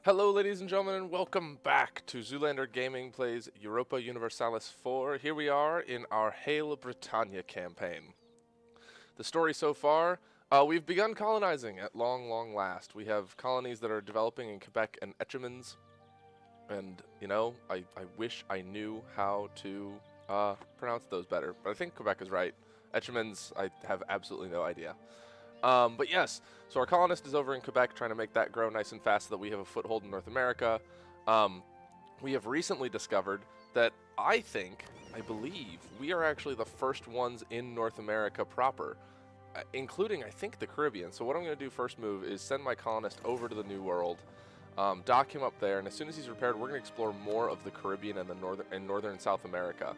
Hello ladies and gentlemen, and welcome back to Zoolander Gaming Plays Europa Universalis 4. Here we are in our Hail Britannia campaign. The story so far, we've begun colonizing at long last. We have colonies that are developing in Quebec and Etchemins. And, you know, I wish I knew how to pronounce those better. But I think Quebec is right. Etchemins, I have absolutely no idea. But yes, so our colonist is over in Quebec trying to make that grow nice and fast so that we have a foothold in North America. We have recently discovered that I believe, we are actually the first ones in North America proper, including, I think, the Caribbean. So what I'm going to do first move is send my colonist over to the New World, dock him up there, and as soon as he's repaired, we're going to explore more of the Caribbean and the northern and South America.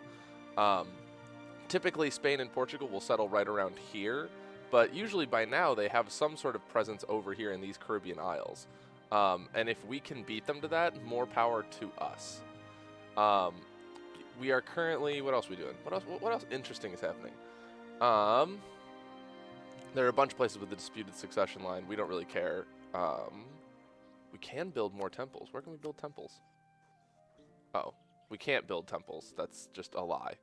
Typically, Spain and Portugal will settle right around here. But usually by now they have some sort of presence over here in these Caribbean isles. And if we can beat them to that, more power to us. We are currently, what else are we doing? What else interesting is happening? There are a bunch of places with the disputed succession line. We don't really care. We can build more temples. Where can we build temples? Oh, we can't build temples. That's just a lie.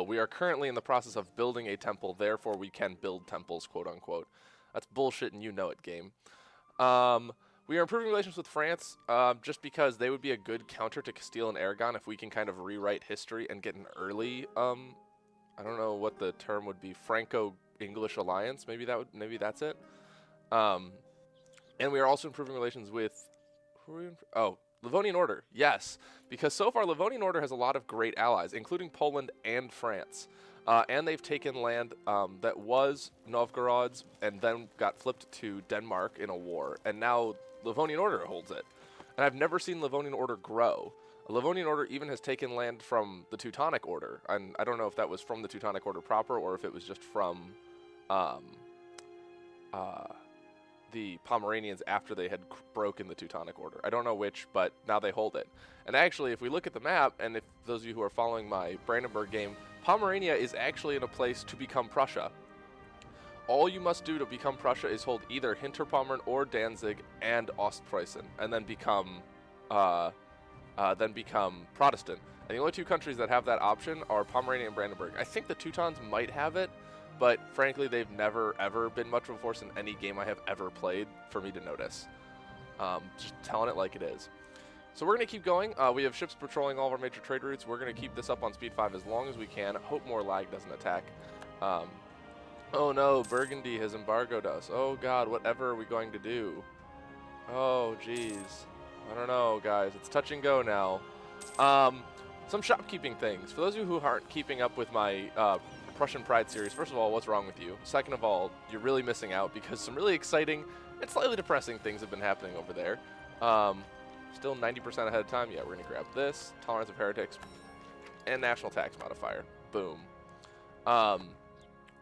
We are currently in the process of building a temple, therefore we can build temples, quote unquote. That's bullshit and you know it, game. We are improving relations with France, just because they would be a good counter to Castile and Aragon if we can kind of rewrite history and get an early, I don't know what the term would be, Franco-English alliance, maybe that's it. And we are also improving relations with, Livonian Order, yes, because so far Livonian Order has a lot of great allies, including Poland and France. And they've taken land that was Novgorod's and then got flipped to Denmark in a war, and now Livonian Order holds it. And I've never seen Livonian Order grow. Livonian Order even has taken land from the Teutonic Order, and I don't know if that was from the Teutonic Order proper or if it was just from the Pomeranians after they had broken the Teutonic Order. I don't know which, but now they hold it. And actually, if we look at the map, and if those of you who are following my Brandenburg game, Pomerania is actually in a place to become Prussia. All you must do to become Prussia is hold either Hinterpommern or Danzig and Ostpreußen, and then become Protestant. And the only two countries that have that option are Pomerania and Brandenburg. I think the Teutons might have it, but frankly, they've never, ever been much of a force in any game I have ever played for me to notice. Just telling it like it is. So we're going to keep going. We have ships patrolling all of our major trade routes. We're going to keep this up on speed 5 as long as we can. Hope more lag doesn't attack. Oh no, Burgundy has embargoed us. Oh god, whatever are we going to do? Oh jeez. I don't know, guys. It's touch and go now. Some shopkeeping things. For those of you who aren't keeping up with my Prussian Pride series, first of all, what's wrong with you? Second of all, you're really missing out because some really exciting and slightly depressing things have been happening over there. Still 90% ahead of time. Yeah, we're going to grab this. Tolerance of heretics. And national tax modifier. Boom.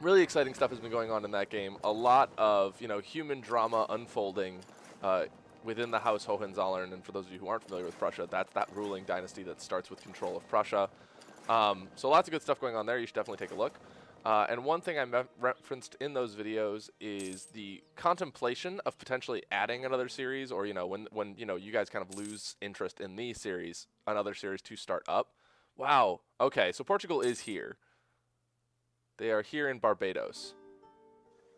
Really exciting stuff has been going on in that game. A lot of, human drama unfolding within the House Hohenzollern. And for those of you who aren't familiar with Prussia, that's that ruling dynasty that starts with control of Prussia. So lots of good stuff going on there. You should definitely take a look. And one thing I referenced in those videos is the contemplation of potentially adding another series, or when you guys kind of lose interest in the series, another series to start up. Wow. Okay, so Portugal is here. They are here in Barbados.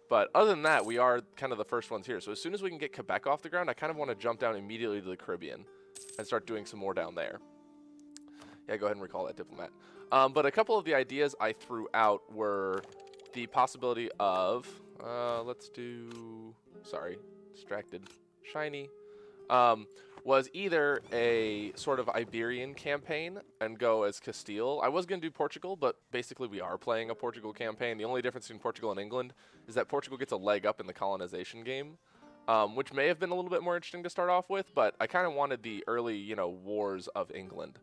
But other than that, we are kind of the first ones here. So as soon as we can get Quebec off the ground, I kind of want to jump down immediately to the Caribbean and start doing some more down there. Yeah, go ahead and recall that diplomat. But a couple of the ideas I threw out were the possibility of, distracted, shiny, was either a sort of Iberian campaign and go as Castile. I was going to do Portugal, but basically we are playing a Portugal campaign. The only difference between Portugal and England is that Portugal gets a leg up in the colonization game, which may have been a little bit more interesting to start off with, but I kind of wanted the early, wars of England.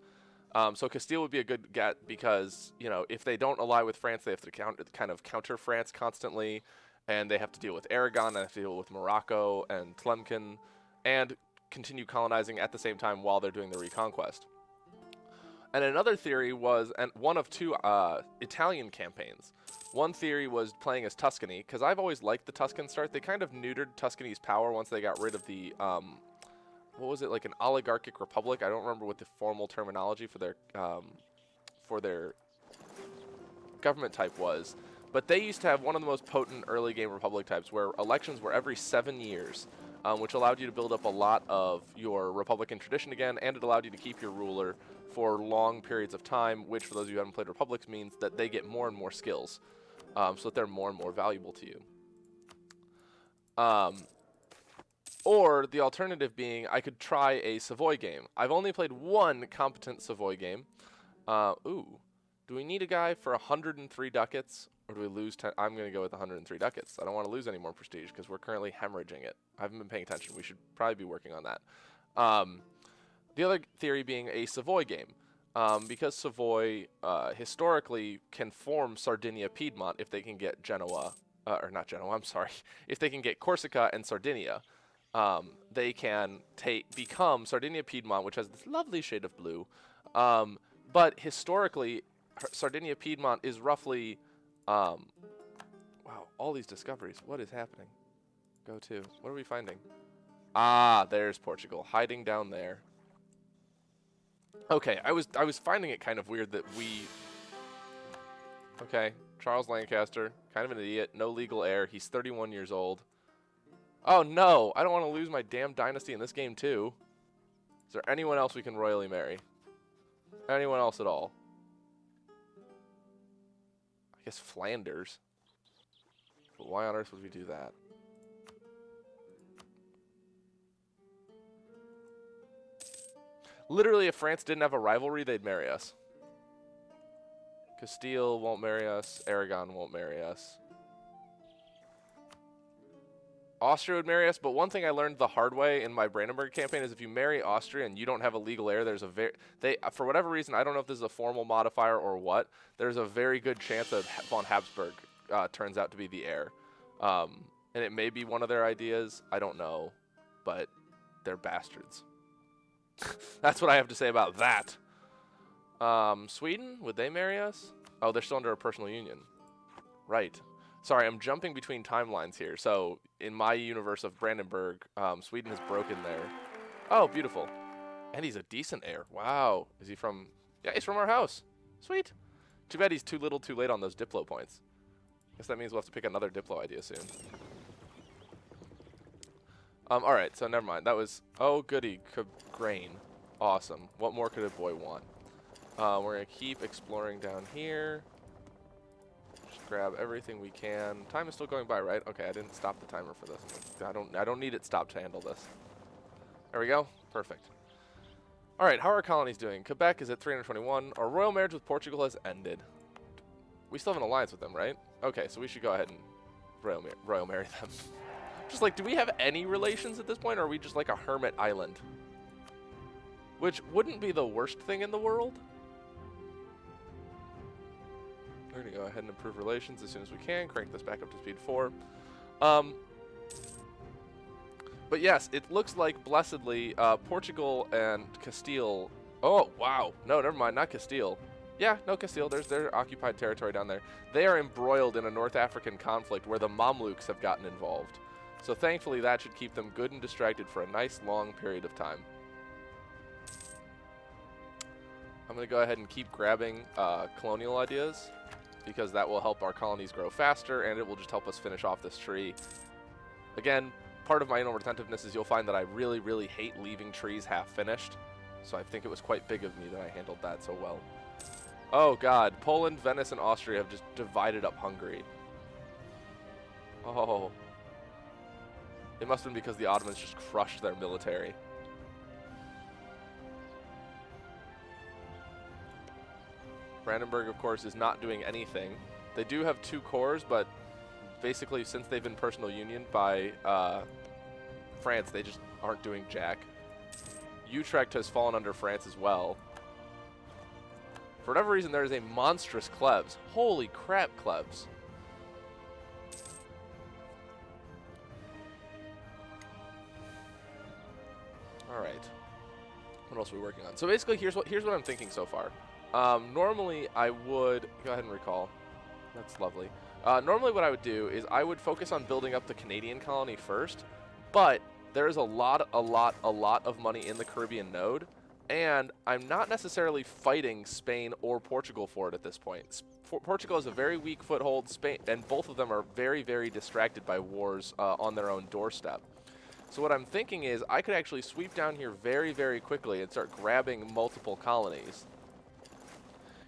So Castile would be a good get because, if they don't ally with France, they have to counter France constantly, and they have to deal with Aragon, and they have to deal with Morocco and Tlemcen, and continue colonizing at the same time while they're doing the reconquest. And another theory was one of two Italian campaigns. One theory was playing as Tuscany, because I've always liked the Tuscan start. They kind of neutered Tuscany's power once they got rid of the, what was it, like an oligarchic republic? I don't remember what the formal terminology for their government type was. But they used to have one of the most potent early game republic types where elections were every 7 years, which allowed you to build up a lot of your republican tradition again, and it allowed you to keep your ruler for long periods of time, which for those of you who haven't played republics means that they get more and more skills, so that they're more and more valuable to you. Or the alternative being I could try a Savoy game. I've only played one competent Savoy game. Ooh. Do we need a guy for 103 ducats, or do we lose 10? I'm going to go with 103 ducats. I don't want to lose any more prestige because we're currently hemorrhaging it. I haven't been paying attention. We should probably be working on that. The other theory being a Savoy game, because Savoy historically can form Sardinia-Piedmont if they can get Genoa, or not Genoa, I'm sorry, if they can get Corsica and Sardinia. They can become Sardinia-Piedmont, which has this lovely shade of blue. But historically, Sardinia-Piedmont is roughly, wow, all these discoveries. What is happening? Go to. What are we finding? Ah, there's Portugal, hiding down there. Okay, I was finding it kind of weird that we... Okay, Charles Lancaster, kind of an idiot, no legal heir. He's 31 years old. Oh, no, I don't want to lose my damn dynasty in this game, too. Is there anyone else we can royally marry? Anyone else at all? I guess Flanders. But why on earth would we do that? Literally, if France didn't have a rivalry, they'd marry us. Castile won't marry us. Aragon won't marry us. Austria would marry us, but one thing I learned the hard way in my Brandenburg campaign is if you marry Austria and you don't have a legal heir, there's a for whatever reason, I don't know if this is a formal modifier or what, there's a very good chance that von Habsburg turns out to be the heir. And it may be one of their ideas, I don't know, but they're bastards. That's what I have to say about that. Sweden, would they marry us? Oh, they're still under a personal union. Right. Sorry, I'm jumping between timelines here. So, in my universe of Brandenburg, Sweden has broken there. Oh, beautiful. And he's a decent heir. Wow. Is he from... Yeah, he's from our house. Sweet. Too bad he's too little too late on those Diplo points. Guess that means we'll have to pick another Diplo idea soon. Alright, so never mind. That was... Oh, goody. Grain. Awesome. What more could a boy want? We're going to keep exploring down here. Grab everything we can. Time is still going by, right? Okay, I didn't stop the timer for this. I don't need it stopped to handle this. There we go. Perfect. All right, how are our colonies doing? Quebec is at 321. Our royal marriage with Portugal has ended. We still have an alliance with them, right? Okay, so we should go ahead and royal marry them. Just like, do we have any relations at this point, or are we just like a hermit island? Which wouldn't be the worst thing in the world. We're going to go ahead and improve relations as soon as we can. Crank this back up to speed 4. But yes, it looks like, blessedly, Portugal and Castile... Oh, wow. No, never mind. Not Castile. Yeah, no, Castile. There's their occupied territory down there. They are embroiled in a North African conflict where the Mamluks have gotten involved. So thankfully, that should keep them good and distracted for a nice, long period of time. I'm going to go ahead and keep grabbing colonial ideas, because that will help our colonies grow faster, and it will just help us finish off this tree. Again, part of my inner retentiveness is you'll find that I really, really hate leaving trees half-finished, so I think it was quite big of me that I handled that so well. Oh god, Poland, Venice, and Austria have just divided up Hungary. Oh. It must have been because the Ottomans just crushed their military. Brandenburg, of course, is not doing anything. They do have 2 cores, but basically, since they've been personal union by France, they just aren't doing jack. Utrecht has fallen under France as well. For whatever reason, there is a monstrous Cleves. Holy crap, Cleves. All right. What else are we working on? So basically, here's what I'm thinking so far. Normally, I would... Go ahead and recall. That's lovely. Normally what I would do is I would focus on building up the Canadian colony first, but there is a lot of money in the Caribbean node, and I'm not necessarily fighting Spain or Portugal for it at this point. Portugal has a very weak foothold, Spain, and both of them are very, very distracted by wars on their own doorstep. So what I'm thinking is I could actually sweep down here very, very quickly and start grabbing multiple colonies.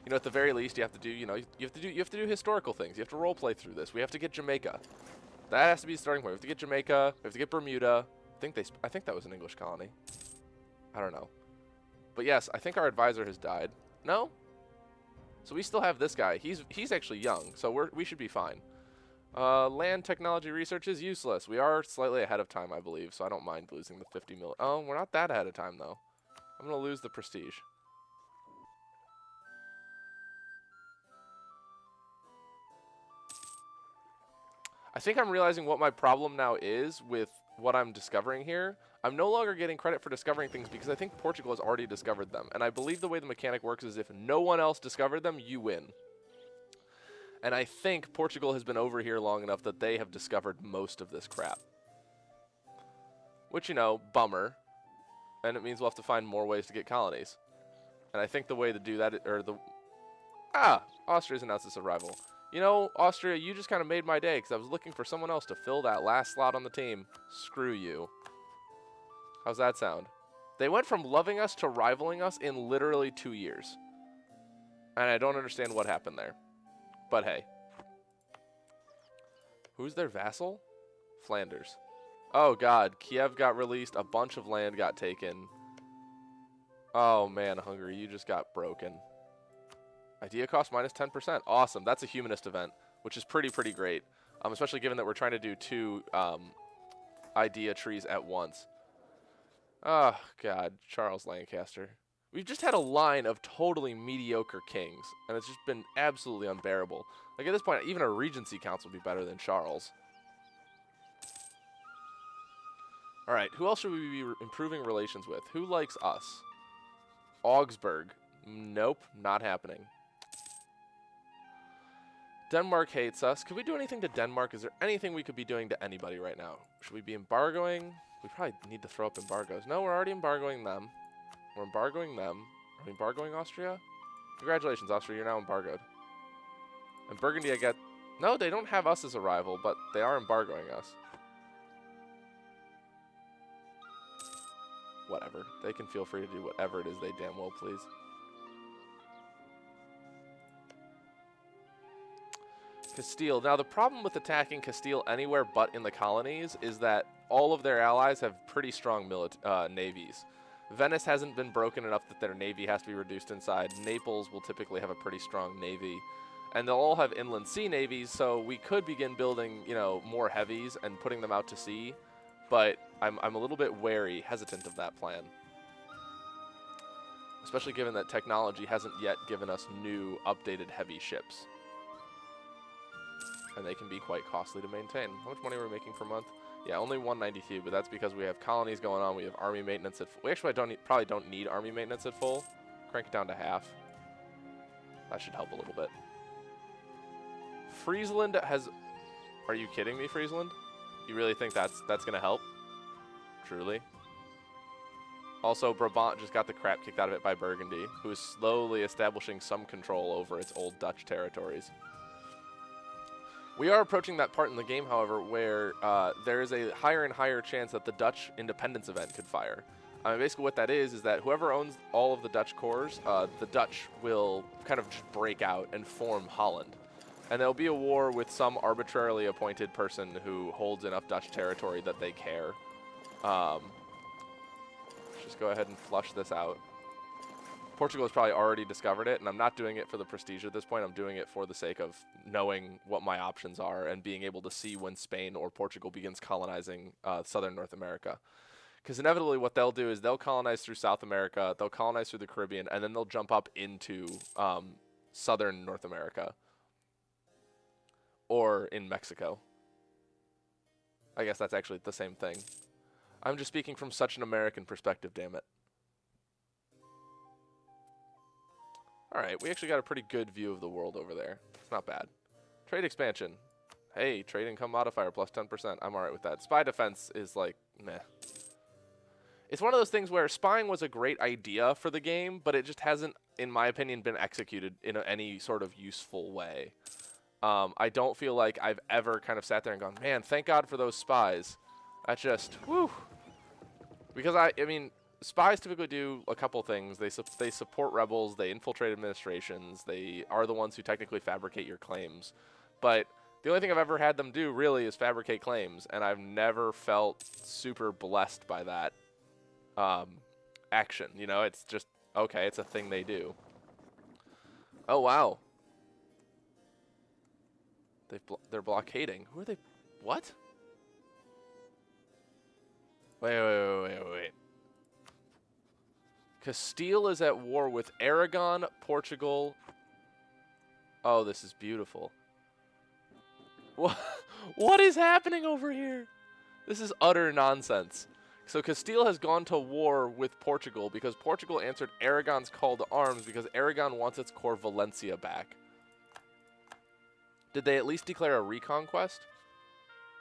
You know, at the very least, you have to do, you have to do historical things. You have to role play through this. We have to get Jamaica. That has to be the starting point. We have to get Jamaica. We have to get Bermuda. I think that was an English colony. I don't know. But yes, I think our advisor has died. No? So we still have this guy. He's actually young, so we should be fine. Land technology research is useless. We are slightly ahead of time, I believe, so I don't mind losing the 50 mil. Oh, we're not that ahead of time, though. I'm going to lose the prestige. I think I'm realizing what my problem now is with what I'm discovering here. I'm no longer getting credit for discovering things because I think Portugal has already discovered them. And I believe the way the mechanic works is if no one else discovered them, you win. And I think Portugal has been over here long enough that they have discovered most of this crap. Which, you know, bummer. And it means we'll have to find more ways to get colonies. And I think the way to do that, Austria's announced its arrival. You know, Austria, you just kind of made my day because I was looking for someone else to fill that last slot on the team. Screw you. How's that sound? They went from loving us to rivaling us in literally 2 years. And I don't understand what happened there. But hey. Who's their vassal? Flanders. Oh god, Kiev got released, a bunch of land got taken. Oh man, Hungary, you just got broken. Idea cost minus 10%. Awesome. That's a humanist event, which is pretty great. Especially given that we're trying to do 2 idea trees at once. Oh, God. Charles Lancaster. We've just had a line of totally mediocre kings, and it's just been absolutely unbearable. Like, at this point, even a regency council would be better than Charles. All right. Who else should we be improving relations with? Who likes us? Augsburg. Nope. Not happening. Denmark hates us. Could we do anything to Denmark? Is there anything we could be doing to anybody right now? Should we be embargoing? We probably need to throw up embargoes. No, we're already embargoing them. We're embargoing them. Are we embargoing Austria? Congratulations, Austria. You're now embargoed. And Burgundy, I get... No, they don't have us as a rival, but they are embargoing us. Whatever. They can feel free to do whatever it is they damn well please. Castile. Now, the problem with attacking Castile anywhere but in the colonies is that all of their allies have pretty strong navies. Venice hasn't been broken enough that their navy has to be reduced inside. Naples will typically have a pretty strong navy. And they'll all have inland sea navies, so we could begin building, you know, more heavies and putting them out to sea. But I'm a little bit hesitant of that plan. Especially given that technology hasn't yet given us new, updated heavy ships. And they can be quite costly to maintain. How much money are we making per month? Yeah, only 192, but that's because we have colonies going on. We have army maintenance at full. We actually probably don't need army maintenance at full. Crank it down to half. That should help a little bit. Friesland has... Are you kidding me, Friesland? You really think that's going to help? Truly. Also, Brabant just got the crap kicked out of it by Burgundy, who is slowly establishing some control over its old Dutch territories. We are approaching that part in the game, however, where there is a higher and higher chance that the Dutch independence event could fire. Basically what that is that whoever owns all of the Dutch cores, the Dutch will kind of just break out and form Holland. And there'll be a war with some arbitrarily appointed person who holds enough Dutch territory that they care. Let's just go ahead and flush this out. Portugal has probably already discovered it, and I'm not doing it for the prestige at this point. I'm doing it for the sake of knowing what my options are and being able to see when Spain or Portugal begins colonizing southern North America. Because inevitably what they'll do is they'll colonize through South America, they'll colonize through the Caribbean, and then they'll jump up into southern North America. Or in Mexico. I guess that's actually the same thing. I'm just speaking from such an American perspective, damn it. Alright, we actually got a pretty good view of the world over there. It's not bad. Trade expansion. Hey, trade income modifier plus 10%. I'm alright with that. Spy defense is like, meh. It's one of those things where spying was a great idea for the game, but it just hasn't, in my opinion, been executed in any sort of useful way. I don't feel like I've ever kind of sat there and gone, man, thank God for those spies. That's just, whew. Because, I mean, spies typically do a couple things. They support rebels, they infiltrate administrations, they are the ones who technically fabricate your claims. But the only thing I've ever had them do, really, is fabricate claims, and I've never felt super blessed by that action. You know, it's just, okay, it's a thing they do. Oh, wow. They're blockading. Who are they? What? Wait. Castile is at war with Aragon, Portugal. Oh, this is beautiful. What is happening over here? This is utter nonsense. So Castile has gone to war with Portugal because Portugal answered Aragon's call to arms because Aragon wants its core Valencia back. Did they at least declare a reconquest?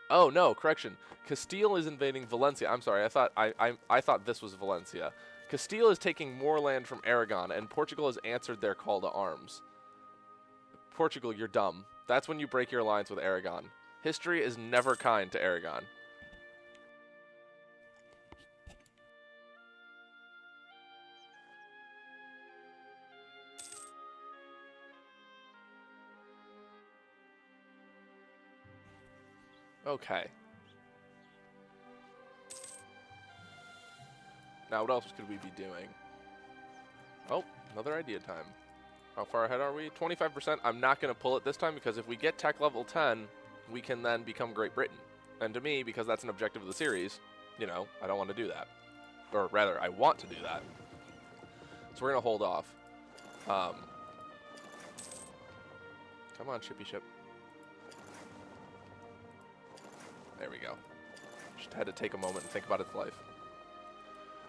Oh no, correction. Castile is invading Valencia. I'm sorry. I thought this was Valencia. Castile is taking more land from Aragon, and Portugal has answered their call to arms. Portugal, you're dumb. That's when you break your alliance with Aragon. History is never kind to Aragon. Okay. Now, what else could we be doing? Oh, another idea time. How far ahead are we? 25%. I'm not going to pull it this time because if we get tech level 10, we can then become Great Britain. And to me, because that's an objective of the series, you know, I don't want to do that. Or rather, I want to do that. So we're going to hold off. Come on, shippy ship. There we go. Just had to take a moment and think about its life.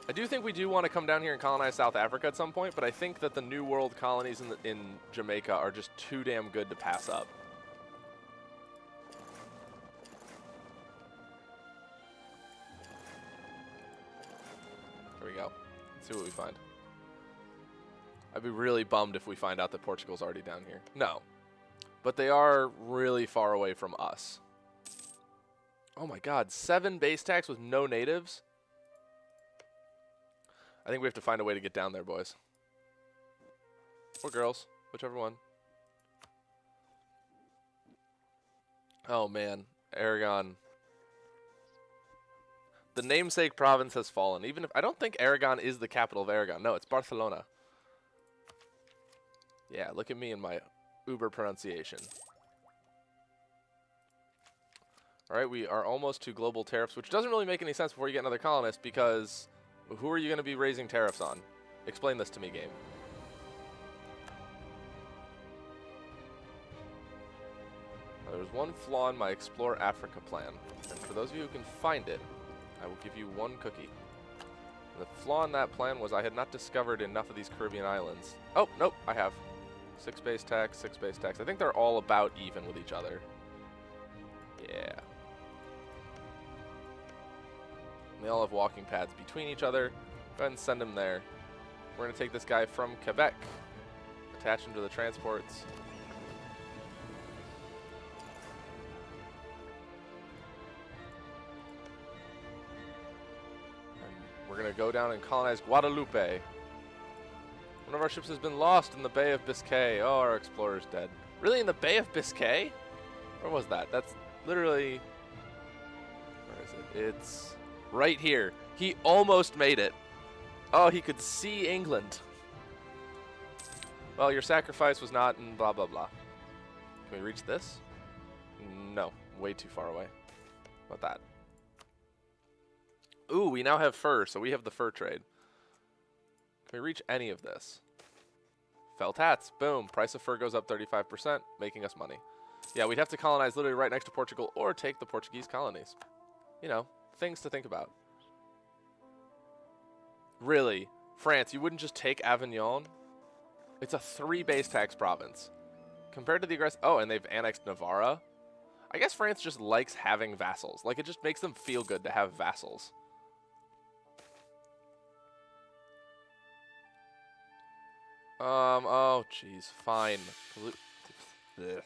I do think we do want to come down here and colonize South Africa at some point, but I think that the New World colonies in Jamaica are just too damn good to pass up. There we go. Let's see what we find. I'd be really bummed if we find out that Portugal's already down here. No. But they are really far away from us. Oh my god, 7 base tax with no natives? I think we have to find a way to get down there, boys. Or girls, whichever one. Oh man, Aragon. The namesake province has fallen. Even if I don't think Aragon is the capital of Aragon. No, it's Barcelona. Yeah, look at me and my uber pronunciation. Alright, we are almost to global tariffs, which doesn't really make any sense before you get another colonist, because who are you going to be raising tariffs on? Explain this to me, game. There's one flaw in my Explore Africa plan, and for those of you who can find it, I will give you 1 cookie. The flaw in that plan was I had not discovered enough of these Caribbean islands. Oh, nope, I have. 6 base tax, 6 base tax. I think they're all about even with each other. Yeah. They all have walking paths between each other. Go ahead and send them there. We're going to take this guy from Quebec, attach him to the transports. And we're going to go down and colonize Guadeloupe. One of our ships has been lost in the Bay of Biscay. Oh, our explorer's dead. Really, in the Bay of Biscay? Where was that? That's literally... Where is it? It's right here. He almost made it. Oh, he could see England. Well, your sacrifice was not in blah, blah, blah. Can we reach this? No. Way too far away. How about that? Ooh, we now have fur, so we have the fur trade. Can we reach any of this? Felt hats. Boom. Price of fur goes up 35%, making us money. Yeah, we'd have to colonize literally right next to Portugal or take the Portuguese colonies. You know, things to think about. Really? France, you wouldn't just take Avignon? It's a 3 base tax province. Compared to the aggressive... Oh, and they've annexed Navarra. I guess France just likes having vassals. Like, it just makes them feel good to have vassals. Oh, jeez. Fine. Ugh.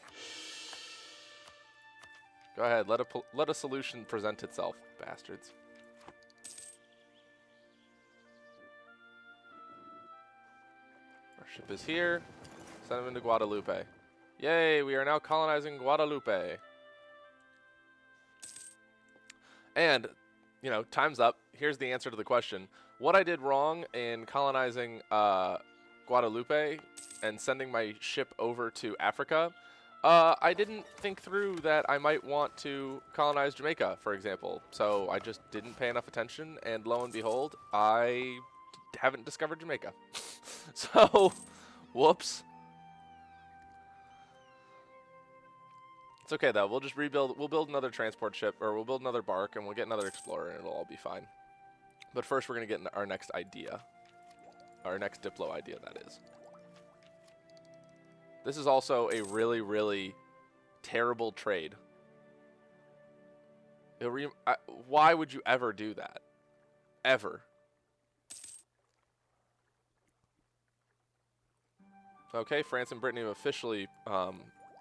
Go ahead. Let a solution present itself, bastards. Our ship is here. Send them into Guadalupe. Yay, we are now colonizing Guadalupe. And, you know, time's up. Here's the answer to the question. What I did wrong in colonizing Guadalupe and sending my ship over to Africa, I didn't think through that I might want to colonize Jamaica, for example. So I just didn't pay enough attention, and lo and behold, I haven't discovered Jamaica. So, whoops. It's okay though, we'll just rebuild, we'll build another transport ship, or we'll build another bark, and we'll get another explorer, and it'll all be fine. But first we're going to get our next idea. Our next Diplo idea, that is. This is also a really, really terrible trade. Why would you ever do that? Ever. Okay, France and Brittany have officially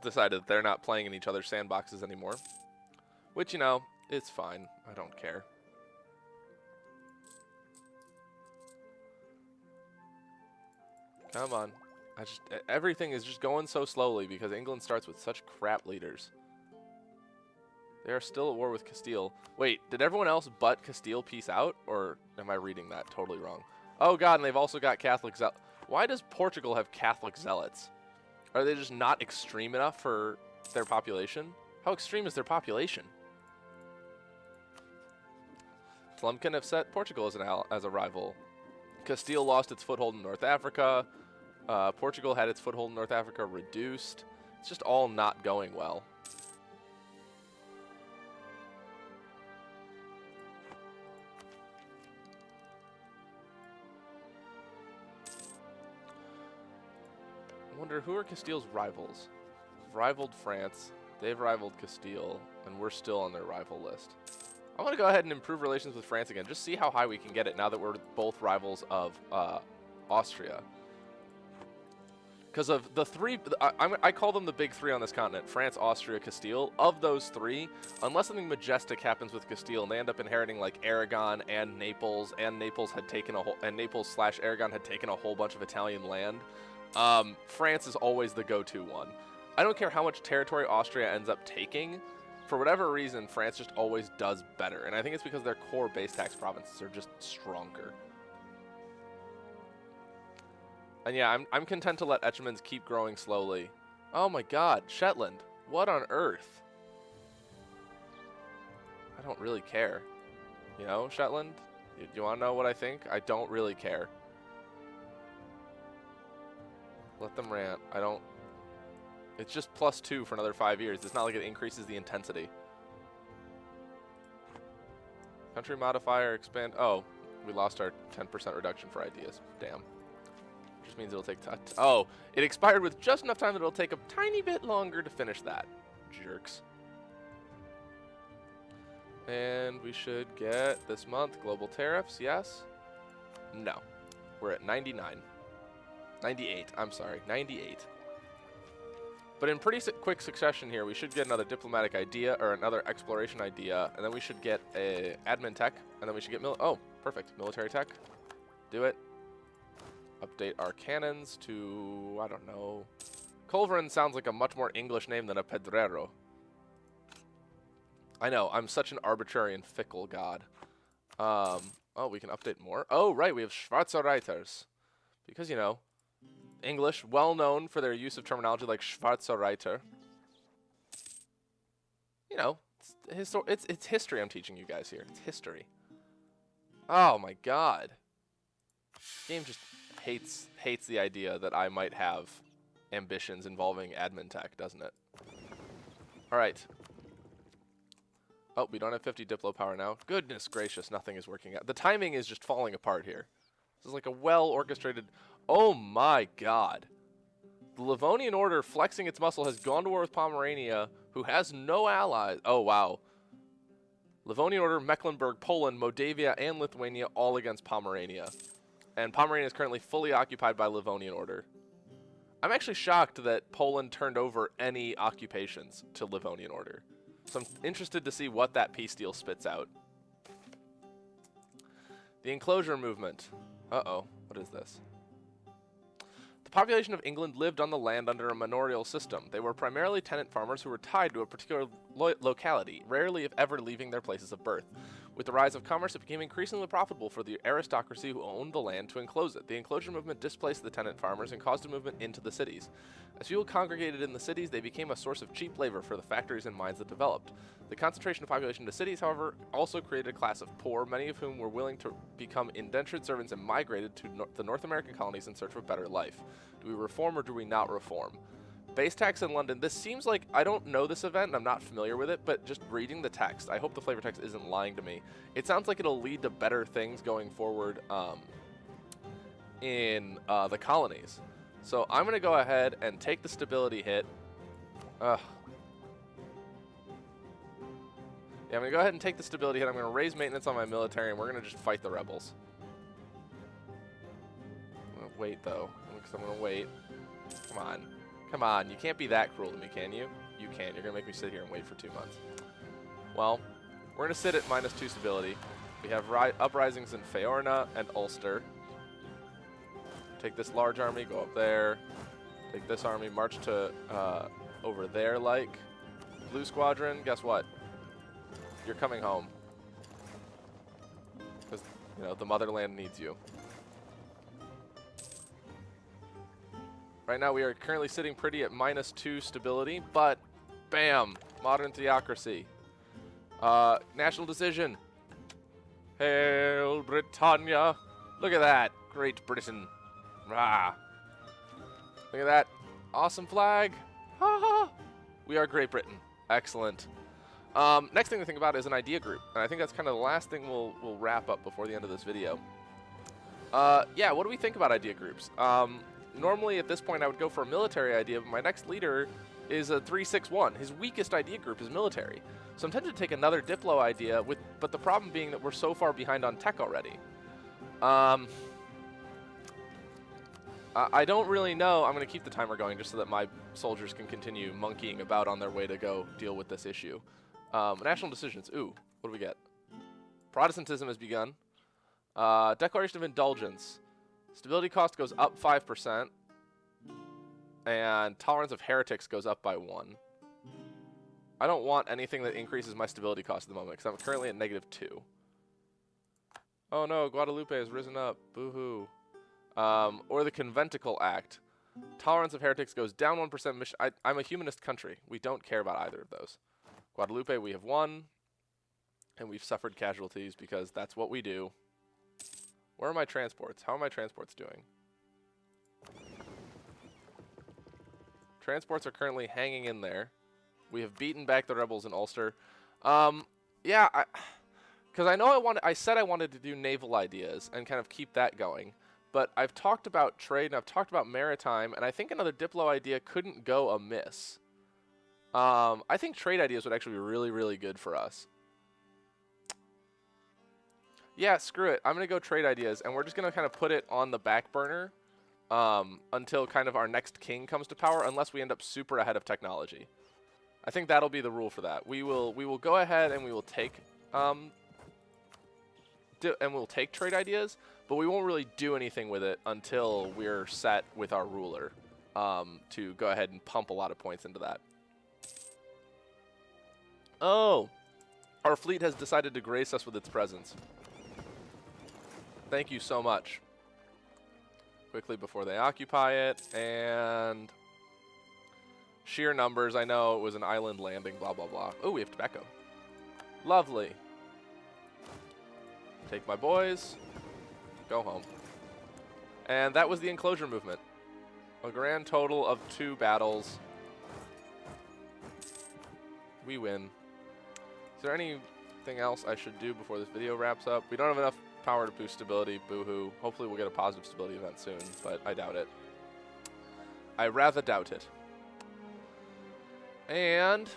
decided that they're not playing in each other's sandboxes anymore. Which, you know, it's fine. I don't care. Come on. Everything is just going so slowly because England starts with such crap leaders. They are still at war with Castile. Wait, did everyone else but Castile peace out? Or am I reading that totally wrong? Oh god, and they've also got Catholic zealots. Why does Portugal have Catholic zealots? Are they just not extreme enough for their population? How extreme is their population? Tlemcen have set Portugal as a rival. Castile lost its foothold in North Africa. Portugal had its foothold in North Africa reduced. It's just all not going well. I wonder, who are Castile's rivals? We've rivaled France, they've rivaled Castile, and we're still on their rival list. I want to go ahead and improve relations with France again. Just see how high we can get it now that we're both rivals of Austria. Because of the three, I call them the big three on this continent: France, Austria, Castile. Of those three, unless something majestic happens with Castile and they end up inheriting like Aragon and Naples had taken a whole, and Naples/Aragon had taken a whole bunch of Italian land, France is always the go-to one. I don't care how much territory Austria ends up taking. For whatever reason, France just always does better, and I think it's because their core base tax provinces are just stronger. And yeah, I'm content to let Etchemans keep growing slowly. Oh my god, Shetland. What on earth? I don't really care. You know, Shetland? You want to know what I think? I don't really care. Let them rant. I don't... It's just +2 for another 5 years. It's not like it increases the intensity. Country modifier, expand... Oh, we lost our 10% reduction for ideas. Damn. Just means it'll take... Oh, it expired with just enough time that it'll take a tiny bit longer to finish that. Jerks. And we should get, this month, global tariffs, yes? No. We're at 99. 98, I'm sorry, 98. But in pretty quick succession here, we should get another diplomatic idea, or another exploration idea, and then we should get a admin tech, and then we should get oh, perfect, military tech. Do it. Update our cannons to, I don't know. Culverin sounds like a much more English name than a Pedrero. I know, I'm such an arbitrary and fickle god. Oh, we can update more. Oh, right, we have Schwarzer Reiters. Because, you know, English, well known for their use of terminology like Schwarzer Reiter. You know, it's history I'm teaching you guys here. It's history. Oh my god. Game just hates the idea that I might have ambitions involving admin tech, doesn't it? Alright. Oh, we don't have 50 Diplo power now. Goodness gracious, nothing is working out. The timing is just falling apart here. This is like a well-orchestrated... Oh my god. The Livonian Order, flexing its muscle, has gone to war with Pomerania, who has no allies. Oh, wow. Livonian Order, Mecklenburg, Poland, Moldavia, and Lithuania all against Pomerania. And Pomerania is currently fully occupied by Livonian Order. I'm actually shocked that Poland turned over any occupations to Livonian Order. So I'm interested to see what that peace deal spits out. The enclosure movement. Uh-oh, what is this? The population of England lived on the land under a manorial system. They were primarily tenant farmers who were tied to a particular locality, rarely if ever leaving their places of birth. With the rise of commerce, it became increasingly profitable for the aristocracy who owned the land to enclose it. The enclosure movement displaced the tenant farmers and caused a movement into the cities. As people congregated in the cities, they became a source of cheap labor for the factories and mines that developed. The concentration of population to cities, however, also created a class of poor, many of whom were willing to become indentured servants and migrated to the North American colonies in search of a better life. Do we reform or do we not reform? Base tax in London. This seems like, I don't know this event and I'm not familiar with it, but just reading the text, I hope the flavor text isn't lying to me. It sounds like it'll lead to better things going forward in the colonies. So I'm going to go ahead and take the stability hit. Yeah, I'm going to go ahead and take the stability hit. I'm going to raise maintenance on my military and we're going to just fight the rebels. I'm going to wait though, because I'm going to wait. Come on. Come on, you can't be that cruel to me, can you? You can. You're going to make me sit here and wait for 2 months. Well, we're going to sit at -2 stability. We have uprisings in Feorna and Ulster. Take this large army, go up there. Take this army, march to over there like. Blue Squadron, guess what? You're coming home. Because, you know, the motherland needs you. Right now we are currently sitting pretty at -2 stability, but bam, modern theocracy. National decision. Hail Britannia. Look at that. Great Britain. Rah. Look at that. Awesome flag. Ha ha. We are Great Britain. Excellent. Next thing to think about is an idea group. And I think that's kind of the last thing we'll wrap up before the end of this video. Yeah, what do we think about idea groups? Normally, at this point, I would go for a military idea, but my next leader is a 361. His weakest idea group is military. So I'm tempted to take another Diplo idea, but the problem being that we're so far behind on tech already. I don't really know. I'm going to keep the timer going just so that my soldiers can continue monkeying about on their way to go deal with this issue. National decisions. Ooh, what do we get? Protestantism has begun. Declaration of Indulgence. Stability cost goes up 5%, and tolerance of heretics goes up by 1. I don't want anything that increases my stability cost at the moment, because I'm currently at -2. Oh no, Guadalupe has risen up. Boo-hoo. Or the Conventicle Act. Tolerance of heretics goes down 1%. I'm a humanist country. We don't care about either of those. Guadalupe, we have won, and we've suffered casualties because that's what we do. Where are my transports? How are my transports doing? Transports are currently hanging in there. We have beaten back the rebels in Ulster. Yeah, because I know I said I wanted to do naval ideas and kind of keep that going. But I've talked about trade and I've talked about maritime, and I think another Diplo idea couldn't go amiss. I think trade ideas would actually be really, really good for us. Yeah, screw it. I'm going to go trade ideas, and we're just going to kind of put it on the back burner until kind of our next king comes to power, unless we end up super ahead of technology. I think that'll be the rule for that. We will go ahead and we will take trade ideas, but we won't really do anything with it until we're set with our ruler to go ahead and pump a lot of points into that. Oh, our fleet has decided to grace us with its presence. Thank you so much. Quickly before they occupy it, and sheer numbers. I know it was an island landing, blah, blah, blah. Oh, we have tobacco. Lovely. Take my boys. Go home. And that was the enclosure movement. A grand total of 2 battles. We win. Is there anything else I should do before this video wraps up? We don't have enough power to boost stability. Boo-hoo. Hopefully we'll get a positive stability event soon, but I doubt it. I rather doubt it. And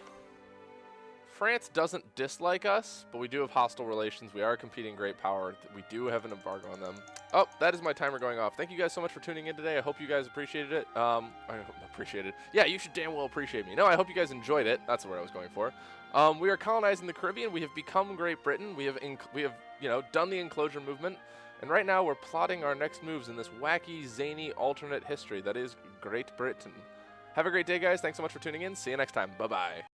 France doesn't dislike us, but we do have hostile relations. We are a competing great power. We do have an embargo on them. Oh, that is my timer going off. Thank you guys so much for tuning in today. I hope you guys appreciated it. I appreciate it. Yeah, you should damn well appreciate me. No, I hope you guys enjoyed it. That's the word I was going for. We are colonizing the Caribbean. We have become Great Britain. We have done the enclosure movement. And right now we're plotting our next moves in this wacky, zany, alternate history that is Great Britain. Have a great day, guys. Thanks so much for tuning in. See you next time. Bye-bye.